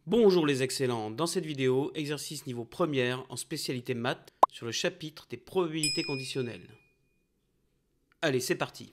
Bonjour les excellents, dans cette vidéo, exercice niveau première en spécialité maths sur le chapitre des probabilités conditionnelles. Allez, c'est parti.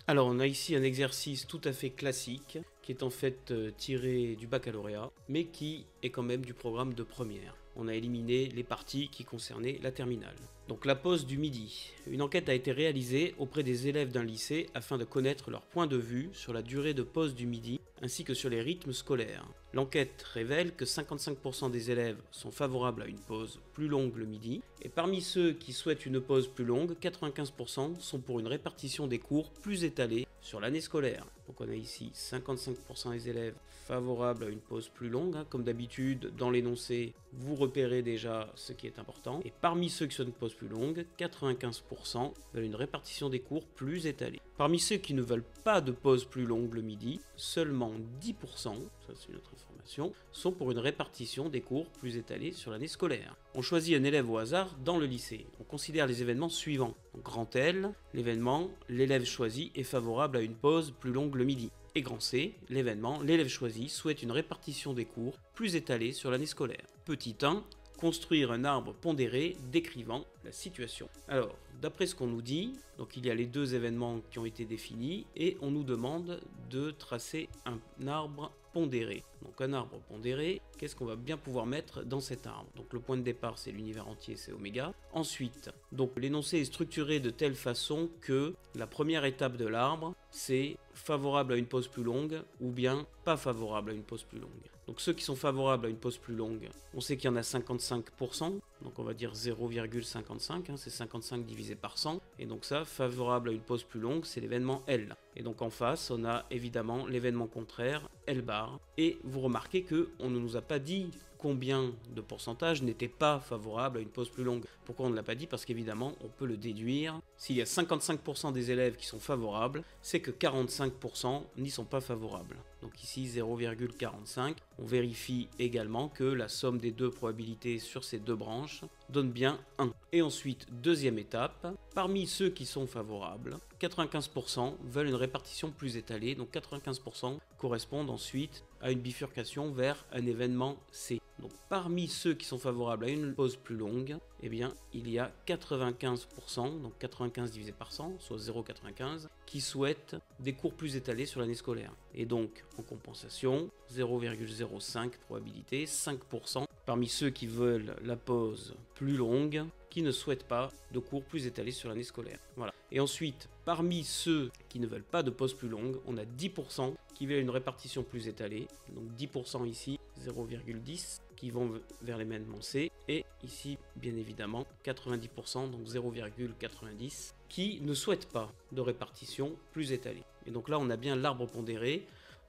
Alors on a ici un exercice tout à fait classique qui est en fait tiré du baccalauréat mais qui est quand même du programme de première. On a éliminé les parties qui concernaient la terminale. Donc la pause du midi. Une enquête a été réalisée auprès des élèves d'un lycée afin de connaître leur point de vue sur la durée de pause du midi ainsi que sur les rythmes scolaires. L'enquête révèle que 55% des élèves sont favorables à une pause plus longue le midi et parmi ceux qui souhaitent une pause plus longue, 95% sont pour une répartition des cours plus étalée sur l'année scolaire. Donc on a ici 55% des élèves favorables à une pause plus longue. Comme d'habitude, dans l'énoncé, vous repérez déjà ce qui est important. Et parmi ceux qui souhaitent une pause plus longue, 95% veulent une répartition des cours plus étalée. Parmi ceux qui ne veulent pas de pause plus longue le midi, seulement 10%, ça c'est une autre information, sont pour une répartition des cours plus étalée sur l'année scolaire. On choisit un élève au hasard dans le lycée. On considère les événements suivants. Donc, grand L, l'événement, l'élève choisi est favorable à une pause plus longue le midi. Et grand C, l'événement, l'élève choisi souhaite une répartition des cours plus étalée sur l'année scolaire. Petit 1, construire un arbre pondéré décrivant la situation. Alors, d'après ce qu'on nous dit, donc il y a les deux événements qui ont été définis et on nous demande de tracer un arbre pondéré. Donc un arbre pondéré, qu'est-ce qu'on va bien pouvoir mettre dans cet arbre? Donc le point de départ c'est l'univers entier, c'est oméga. Ensuite, donc l'énoncé est structuré de telle façon que la première étape de l'arbre c'est favorable à une pause plus longue ou bien pas favorable à une pause plus longue. Donc ceux qui sont favorables à une pause plus longue, on sait qu'il y en a 55%, donc on va dire 0,55, c'est 55 divisé par 100, et donc ça, favorable à une pause plus longue, c'est l'événement L. Et donc en face, on a évidemment l'événement contraire, L bar, et vous remarquez qu'on ne nous a pas dit combien de pourcentage n'était pas favorable à une pause plus longue. Pourquoi on ne l'a pas dit? Parce qu'évidemment, on peut le déduire. S'il y a 55% des élèves qui sont favorables, c'est que 45% n'y sont pas favorables. Donc ici 0,45. On vérifie également que la somme des deux probabilités sur ces deux branches donne bien 1. Et ensuite, deuxième étape, parmi ceux qui sont favorables, 95% veulent une répartition plus étalée, donc 95% correspondent ensuite à une bifurcation vers un événement C. Donc parmi ceux qui sont favorables à une pause plus longue, eh bien il y a 95%, donc 95 divisé par 100, soit 0,95, qui souhaitent des cours plus étalés sur l'année scolaire. Et donc en compensation, 0,05 probabilité, 5% parmi ceux qui veulent la pause plus longue, qui ne souhaitent pas de cours plus étalés sur l'année scolaire. Voilà. Et ensuite, parmi ceux qui ne veulent pas de pause plus longue, on a 10% qui veulent une répartition plus étalée. Donc 10% ici, 0,10 qui vont vers l'événement C. Et ici, bien évidemment, 90%, donc 0,90 qui ne souhaitent pas de répartition plus étalée. Et donc là, on a bien l'arbre pondéré.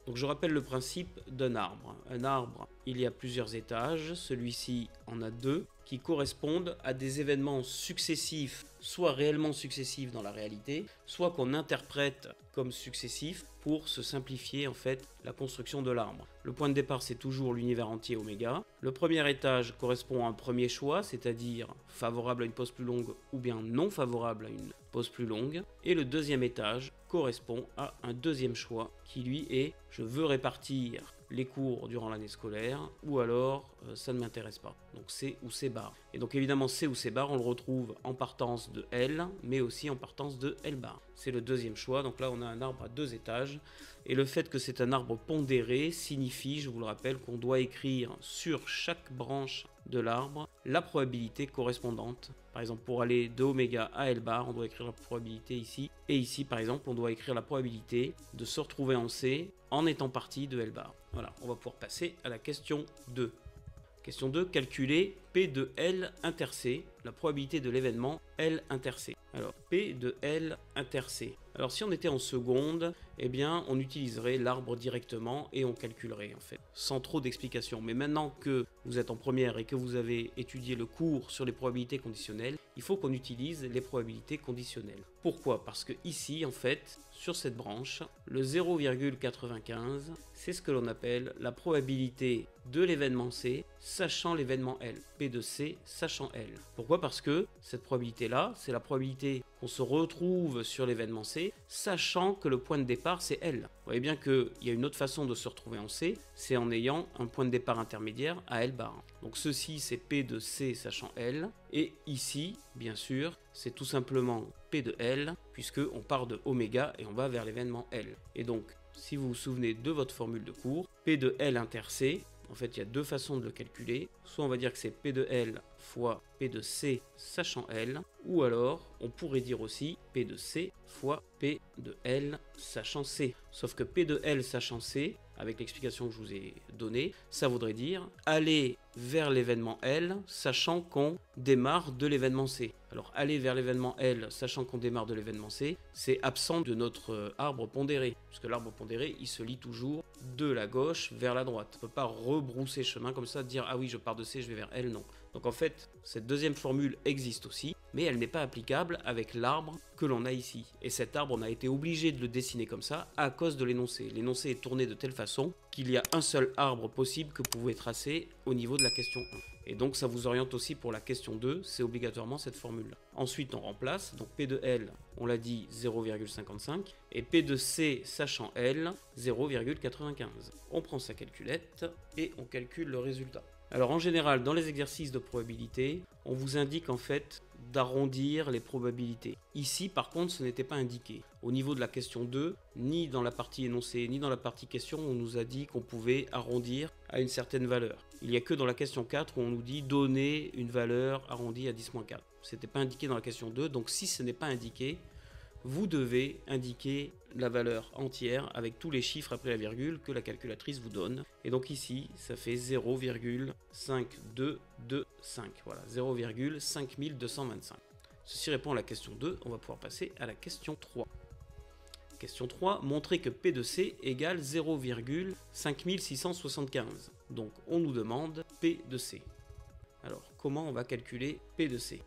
Donc je rappelle le principe d'un arbre. Un arbre, il y a plusieurs étages. Celui-ci en a deux qui correspondent à des événements successifs, soit réellement successifs dans la réalité, soit qu'on interprète comme successifs pour se simplifier en fait la construction de l'arbre. Le point de départ c'est toujours l'univers entier oméga. Le premier étage correspond à un premier choix, c'est-à-dire favorable à une pause plus longue ou bien non favorable à une pause plus longue. Et le deuxième étage correspond à un deuxième choix qui lui est je veux répartir les cours durant l'année scolaire ou alors ça ne m'intéresse pas. Donc C ou C bar. Et donc évidemment C ou C bar on le retrouve en partance de L mais aussi en partance de L bar. C'est le deuxième choix, donc là on a un arbre à deux étages et le fait que c'est un arbre pondéré signifie, je vous le rappelle, qu'on doit écrire sur chaque branche de l'arbre la probabilité correspondante. Par exemple pour aller de oméga à L bar on doit écrire la probabilité ici et ici par exemple on doit écrire la probabilité de se retrouver en C en étant parti de L bar. Voilà, on va pouvoir passer à la question 2. Question 2, calculer P de L inter C, la probabilité de l'événement L inter C. Alors, P de L inter C. Alors, si on était en seconde, eh bien, on utiliserait l'arbre directement et on calculerait, en fait, sans trop d'explications. Mais maintenant que vous êtes en première et que vous avez étudié le cours sur les probabilités conditionnelles, il faut qu'on utilise les probabilités conditionnelles. Pourquoi? Parce que ici, en fait, sur cette branche, le 0,95, c'est ce que l'on appelle la probabilité de l'événement C, sachant l'événement L. P de C, sachant L. Pourquoi? Parce que cette probabilité-là, c'est la probabilité on se retrouve sur l'événement C, sachant que le point de départ c'est L. Vous voyez bien qu'il y a une autre façon de se retrouver en C, c'est en ayant un point de départ intermédiaire à L bar. Donc ceci c'est P de C sachant L, et ici, bien sûr, c'est tout simplement P de L, puisqu'on part de oméga et on va vers l'événement L. Et donc, si vous vous souvenez de votre formule de cours, P de L inter C, en fait il y a deux façons de le calculer, soit on va dire que c'est P de L fois P de C sachant L, ou alors on pourrait dire aussi P de C fois P de L sachant C. Sauf que P de L sachant C, avec l'explication que je vous ai donnée, ça voudrait dire aller vers l'événement L sachant qu'on démarre de l'événement C. Alors aller vers l'événement L sachant qu'on démarre de l'événement C, c'est absent de notre arbre pondéré, puisque l'arbre pondéré il se lie toujours de la gauche vers la droite. On ne peut pas rebrousser chemin comme ça, dire ah oui je pars de C je vais vers L, non. Donc en fait cette deuxième formule existe aussi, mais elle n'est pas applicable avec l'arbre que l'on a ici. Et cet arbre, on a été obligé de le dessiner comme ça à cause de l'énoncé. L'énoncé est tourné de telle façon qu'il y a un seul arbre possible que vous pouvez tracer au niveau de la question 1. Et donc ça vous oriente aussi pour la question 2, c'est obligatoirement cette formule-là. Ensuite on remplace, donc P de L, on l'a dit 0,55, et P de C sachant L, 0,95. On prend sa calculette et on calcule le résultat. Alors en général, dans les exercices de probabilité, on vous indique en fait d'arrondir les probabilités. Ici, par contre, ce n'était pas indiqué. Au niveau de la question 2, ni dans la partie énoncée, ni dans la partie question, on nous a dit qu'on pouvait arrondir à une certaine valeur. Il n'y a que dans la question 4 où on nous dit donner une valeur arrondie à 10-4. Ce n'était pas indiqué dans la question 2, donc si ce n'est pas indiqué, vous devez indiquer la valeur entière avec tous les chiffres après la virgule que la calculatrice vous donne. Et donc ici, ça fait 0,5225. Voilà, 0,5225. Ceci répond à la question 2. On va pouvoir passer à la question 3. Question 3, montrer que P de C égale 0,5675. Donc on nous demande P de C. Alors comment on va calculer P de C ?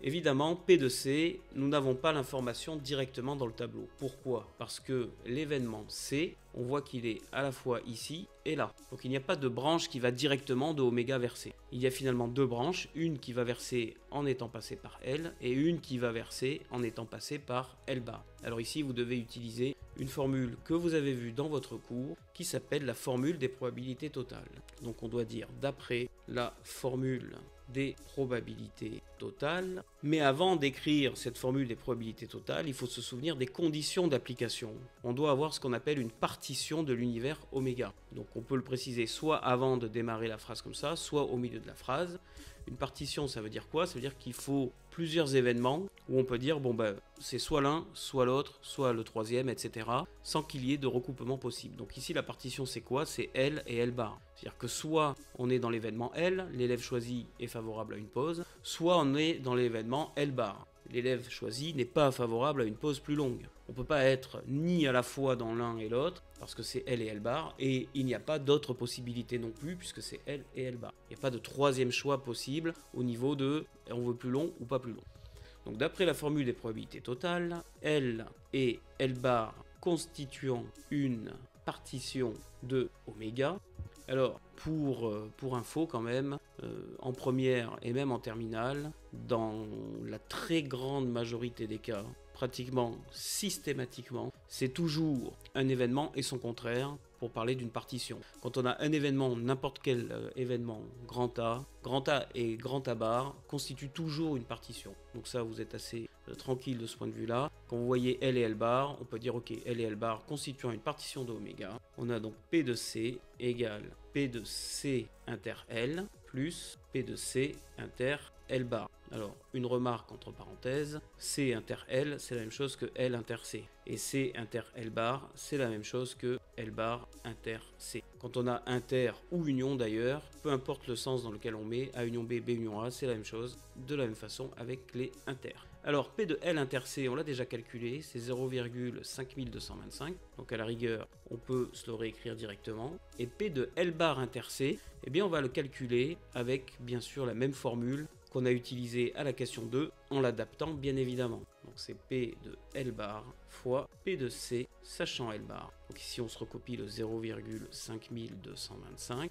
Évidemment, P de C, nous n'avons pas l'information directement dans le tableau. Pourquoi ? Parce que l'événement C, on voit qu'il est à la fois ici et là. Donc il n'y a pas de branche qui va directement de oméga vers C. Il y a finalement deux branches, une qui va vers C en étant passée par L et une qui va vers C en étant passée par L bar. Alors ici, vous devez utiliser une formule que vous avez vue dans votre cours qui s'appelle la formule des probabilités totales. Donc on doit dire d'après la formule des probabilités totales. Mais avant d'écrire cette formule des probabilités totales, il faut se souvenir des conditions d'application. On doit avoir ce qu'on appelle une partition de l'univers oméga. Donc on peut le préciser soit avant de démarrer la phrase comme ça, soit au milieu de la phrase. Une partition, ça veut dire quoi ? Ça veut dire qu'il faut plusieurs événements où on peut dire bon ben c'est soit l'un, soit l'autre, soit le troisième, etc. sans qu'il y ait de recoupement possible. Donc ici la partition c'est quoi ? C'est L et L bar. C'est-à-dire que soit on est dans l'événement L, l'élève choisi est favorable à une pause, soit on est dans l'événement L bar. L'élève choisi n'est pas favorable à une pause plus longue. On ne peut pas être ni à la fois dans l'un et l'autre, parce que c'est L et L bar, et il n'y a pas d'autres possibilités non plus, puisque c'est L et L bar. Il n'y a pas de troisième choix possible au niveau de on veut plus long ou pas plus long. Donc d'après la formule des probabilités totales, L et L bar constituant une partition de oméga. Alors, pour info quand même, en première et même en terminale, dans la très grande majorité des cas, pratiquement systématiquement, c'est toujours un événement et son contraire pour parler d'une partition. Quand on a un événement, n'importe quel événement, grand A et grand A bar constituent toujours une partition. Donc ça, vous êtes assez tranquille de ce point de vue-là. Quand vous voyez L et L bar, on peut dire ok, L et L bar constituant une partition de oméga. On a donc P de C égale P de C inter L plus P de C inter L bar. Alors, une remarque entre parenthèses, C inter L, c'est la même chose que L inter C. Et C inter L bar, c'est la même chose que L bar inter C. Quand on a inter ou union d'ailleurs, peu importe le sens dans lequel on met, A union B, B union A, c'est la même chose, de la même façon avec les inter. Alors, P de L inter C, on l'a déjà calculé, c'est 0,5225. Donc à la rigueur, on peut se le réécrire directement. Et P de L bar inter C, eh bien on va le calculer avec bien sûr la même formule qu'on a utilisé à la question 2 en l'adaptant bien évidemment. Donc c'est P de L bar fois P de C sachant L bar. Donc ici on se recopie le 0,5225.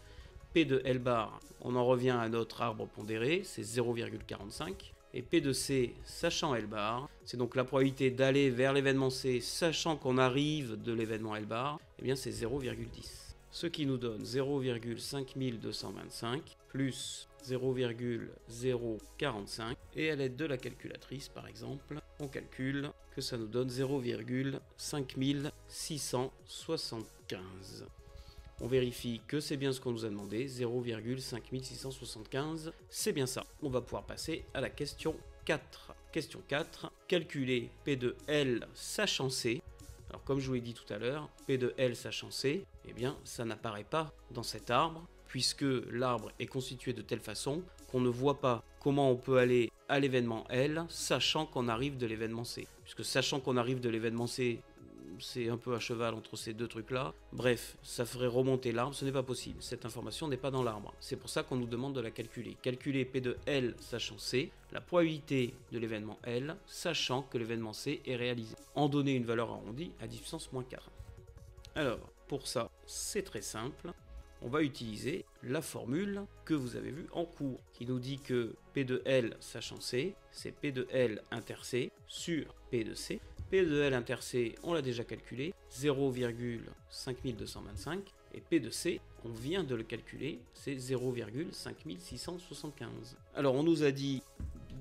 P de L bar, on en revient à notre arbre pondéré, c'est 0,45. Et P de C sachant L bar, c'est donc la probabilité d'aller vers l'événement C, sachant qu'on arrive de l'événement L bar, eh bien c'est 0,10. Ce qui nous donne 0,5225 plus 0,045. Et à l'aide de la calculatrice, par exemple, on calcule que ça nous donne 0,5675. On vérifie que c'est bien ce qu'on nous a demandé, 0,5675, c'est bien ça. On va pouvoir passer à la question 4. Question 4, calculer P de L sachant C. Alors comme je vous l'ai dit tout à l'heure, P de L sachant C, eh bien ça n'apparaît pas dans cet arbre, puisque l'arbre est constitué de telle façon qu'on ne voit pas comment on peut aller à l'événement L, sachant qu'on arrive de l'événement C. Puisque sachant qu'on arrive de l'événement C, c'est un peu à cheval entre ces deux trucs-là. Bref, ça ferait remonter l'arbre, ce n'est pas possible. Cette information n'est pas dans l'arbre. C'est pour ça qu'on nous demande de la calculer. Calculer P de L sachant C, la probabilité de l'événement L, sachant que l'événement C est réalisé. En donner une valeur arrondie à 10 puissance moins 4. Alors, pour ça, c'est très simple. On va utiliser la formule que vous avez vue en cours, qui nous dit que P de L sachant C, c'est P de L inter C sur P de C. P de L inter C, on l'a déjà calculé, 0,5225. Et P de C, on vient de le calculer, c'est 0,5675. Alors on nous a dit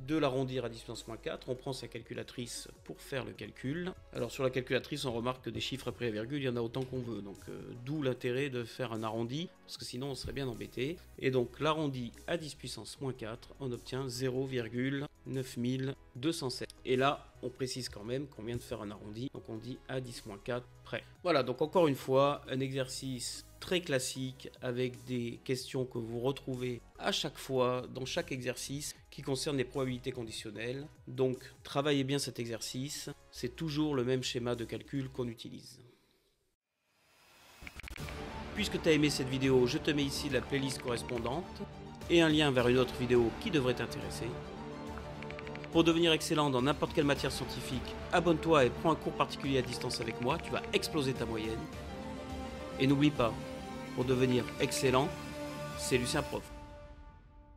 de l'arrondir à 10 puissance moins 4, on prend sa calculatrice pour faire le calcul. Alors sur la calculatrice, on remarque que des chiffres après la virgule, il y en a autant qu'on veut, donc d'où l'intérêt de faire un arrondi, parce que sinon on serait bien embêté. Et donc l'arrondi à 10 puissance moins 4, on obtient 0,9207. Et là, on précise quand même qu'on vient de faire un arrondi, donc on dit à 10 moins 4 près. Voilà, donc encore une fois, un exercice très classique avec des questions que vous retrouvez à chaque fois dans chaque exercice qui concerne les probabilités conditionnelles. Donc travaillez bien cet exercice, c'est toujours le même schéma de calcul qu'on utilise. Puisque tu as aimé cette vidéo, je te mets ici la playlist correspondante et un lien vers une autre vidéo qui devrait t'intéresser. Pour devenir excellent dans n'importe quelle matière scientifique, abonne-toi et prends un cours particulier à distance avec moi, tu vas exploser ta moyenne. Et n'oublie pas, pour devenir excellent, c'est Lucien Prof.